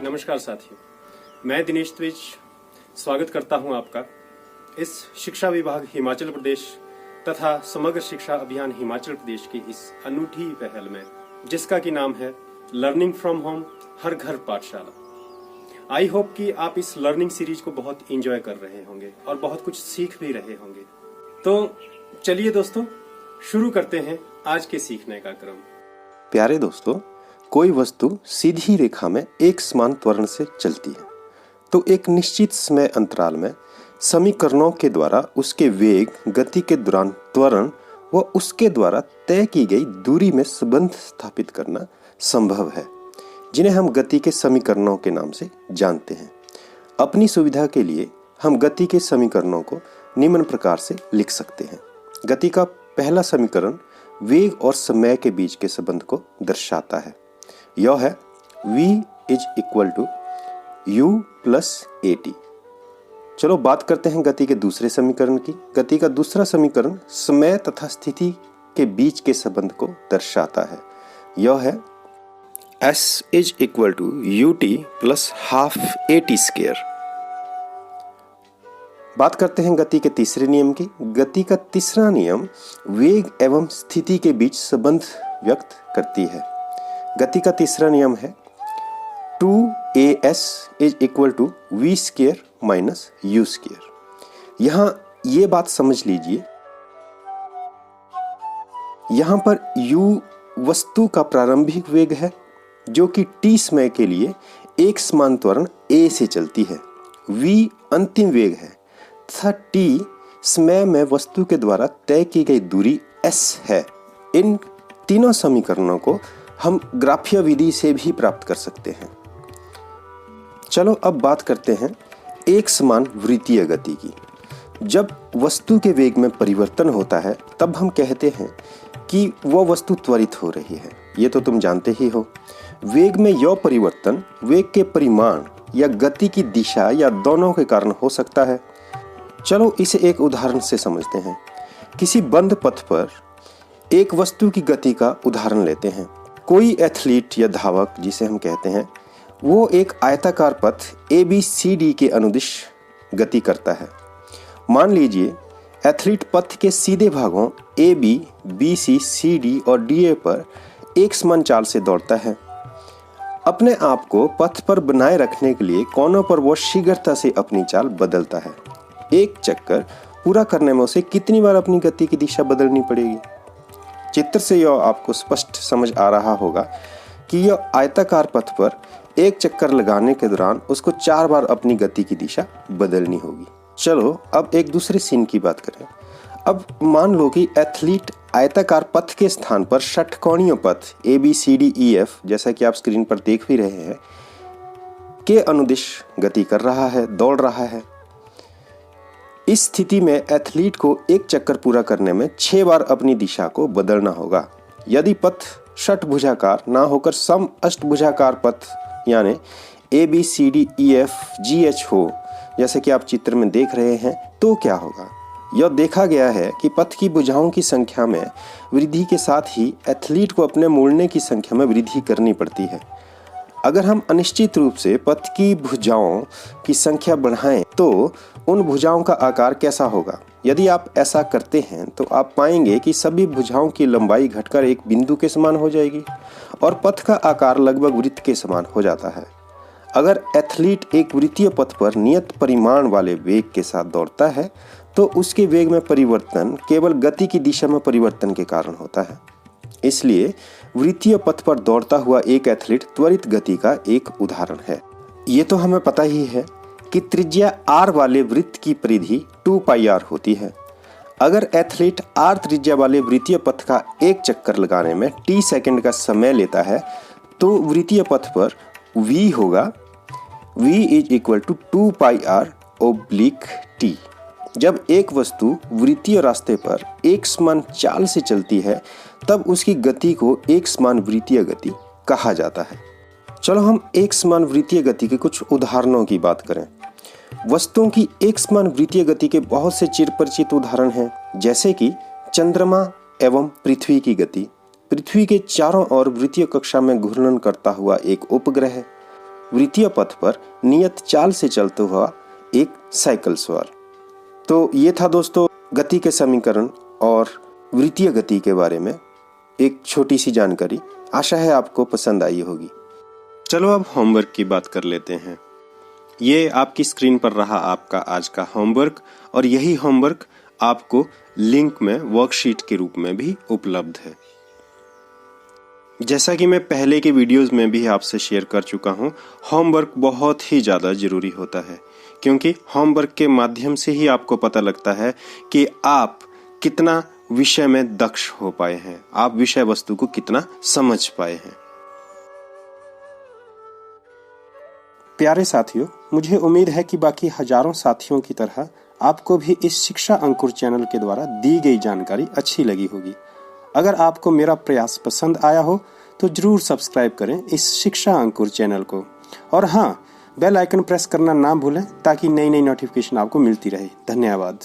नमस्कार साथियों, मैं दिनेश द्विज स्वागत करता हूं आपका इस शिक्षा विभाग हिमाचल प्रदेश तथा समग्र शिक्षा अभियान हिमाचल प्रदेश की इस अनूठी पहल में, जिसका की नाम है लर्निंग फ्रॉम होम हर घर पाठशाला। आई होप कि आप इस लर्निंग सीरीज को बहुत एंजॉय कर रहे होंगे और बहुत कुछ सीख भी रहे होंगे। तो चलिए दोस्तों, शुरू करते हैं आज के सीखने का क्रम। प्यारे दोस्तों, कोई वस्तु सीधी रेखा में एक समान त्वरण से चलती है तो एक निश्चित समय अंतराल में समीकरणों के द्वारा उसके वेग, गति के दौरान त्वरण व उसके द्वारा तय की गई दूरी में संबंध स्थापित करना संभव है, जिन्हें हम गति के समीकरणों के नाम से जानते हैं। अपनी सुविधा के लिए हम गति के समीकरणों को निम्न प्रकार से लिख सकते हैं। गति का पहला समीकरण वेग और समय के बीच के संबंध को दर्शाता है। यह है v = u + at। चलो बात करते हैं गति के दूसरे समीकरण की। गति का दूसरा समीकरण समय तथा स्थिति के बीच के संबंध को दर्शाता है। यह है s = ut + ½ at²। बात करते हैं गति के तीसरे नियम की। गति का तीसरा नियम वेग एवं स्थिति के बीच संबंध व्यक्त करती है। गति का तीसरा नियम है 2as = v² - u²। यहाँ ये बात समझ लीजिए, यहाँ पर u वस्तु का प्रारंभिक वेग है जो कि t समय के लिए एक समान त्वरण a से चलती है। v अंतिम वेग है तथा t समय में वस्तु के द्वारा तय की गई दूरी s है। इन तीनों समीकरणों को हम ग्राफीय विधि से भी प्राप्त कर सकते हैं। चलो अब बात करते हैं एक समान वृत्तीय गति की। जब वस्तु के वेग में परिवर्तन होता है तब हम कहते हैं कि वह वस्तु त्वरित हो रही है। ये तो तुम जानते ही हो। वेग में यह परिवर्तन वेग के परिमाण या गति की दिशा या दोनों के कारण हो सकता है। चलो इसे एक उदाहरण से समझते हैं। किसी बंद पथ पर एक वस्तु की गति का उदाहरण लेते हैं। कोई एथलीट या धावक जिसे हम कहते हैं, वो एक आयताकार पथ ABCD के अनुदिश गति करता है। मान लीजिए एथलीट पथ के सीधे भागों AB, BC, CD और DA पर एक समान चाल से दौड़ता है। अपने आप को पथ पर बनाए रखने के लिए कोनों पर वो शीघ्रता से अपनी चाल बदलता है। एक चक्कर पूरा करने में उसे कितनी बार अपनी गति की दिशा बदलनी पड़ेगी? चित्र से यह आपको स्पष्ट समझ आ रहा होगा कि यह आयताकार पथ पर एक चक्कर लगाने के दौरान उसको 4 बार अपनी गति की दिशा बदलनी होगी। चलो अब एक दूसरे सीन की बात करें। अब मान लो कि एथलीट आयताकार पथ के स्थान पर षटकोणीय पथ ABCDEF, जैसा कि आप स्क्रीन पर देख भी रहे हैं, के अनुदिश गति कर रहा है, दौड़ रहा है। इस स्थिति में एथलीट को एक चक्कर पूरा करने में 6 बार अपनी दिशा को बदलना होगा। यदि पथ षटभुजाकार ना होकर सम अष्टभुजाकार पथ यानी ABCDEFGH हो, जैसे कि आप चित्र में देख रहे हैं, तो क्या होगा? यह देखा गया है कि पथ की भुजाओं की संख्या में वृद्धि के साथ ही एथलीट को अपने मुड़ने की संख्या में वृद्धि करनी पड़ती है। अगर हम अनिश्चित रूप से पथ की भुजाओं की संख्या बढ़ाएं तो उन भुजाओं का आकार कैसा होगा? यदि आप ऐसा करते हैं तो आप पाएंगे कि सभी भुजाओं की लंबाई घटकर एक बिंदु के समान हो जाएगी और पथ का आकार लगभग वृत्त के समान हो जाता है। अगर एथलीट एक वृत्तीय पथ पर नियत परिमाण वाले वेग के साथ दौड़ता है तो उसके वेग में परिवर्तन केवल गति की दिशा में परिवर्तन के कारण होता है। इसलिए वृत्तीय पथ पर दौड़ता हुआ एक एथलीट त्वरित गति का एक उदाहरण है। ये तो हमें पता ही है कि त्रिज्या r वाले वृत्त की परिधि 2πr होती है। अगर एथलीट r त्रिज्या वाले वृत्तीय पथ का एक चक्कर लगाने में t सेकंड का समय लेता है तो वृत्तीय पथ पर v होगा v = 2πr/t। जब एक वस्तु वृत्तीय रास्ते पर एक समान चाल से चलती है तब उसकी गति को एक समान वृत्तीय गति कहा जाता है। चलो हम एक समान वृत्तीय गति के कुछ उदाहरणों की बात करें। वस्तुओं की एक समान वृत्तीय गति के बहुत से चिरपरिचित उदाहरण हैं, जैसे कि चंद्रमा एवं पृथ्वी की गति, पृथ्वी के चारों ओर वृत्तीय कक्षा में घूर्णन करता हुआ एक उपग्रह है। वृत्तीय पथ पर नियत चाल से चलता हुआ एक साइकिल सवार। तो ये था दोस्तों गति के समीकरण और वृत्तीय गति के बारे में एक छोटी सी जानकारी। आशा है आपको पसंद आई होगी। चलो अब होमवर्क की बात कर लेते हैं। ये आपकी स्क्रीन पर रहा आपका आज का होमवर्क, और यही होमवर्क आपको लिंक में वर्कशीट के रूप में भी उपलब्ध है। जैसा कि मैं पहले के वीडियोस में भी आपसे शेयर कर चुका हूं, होमवर्क बहुत ही ज़्यादा ज़रूरी होता है, क्योंकि होमवर्क के माध्यम से ही आपको पता लगता है कि आप कितना विषय में दक्ष हो पाए हैं, आप विषय वस्तु को कितना समझ पाए हैं। प्यारे साथियों, मुझे उम्मीद है कि बाकी हजारों साथियों की तरह आपको भी इस शिक्षा अंकुर चैनल के द्वारा दी गई जानकारी अच्छी लगी होगी। अगर आपको मेरा प्रयास पसंद आया हो तो जरूर सब्सक्राइब करें इस शिक्षा अंकुर चैनल को, और हाँ, बेल आइकन प्रेस करना ना भूलें ताकि नई नई नोटिफिकेशन आपको मिलती रहे। धन्यवाद।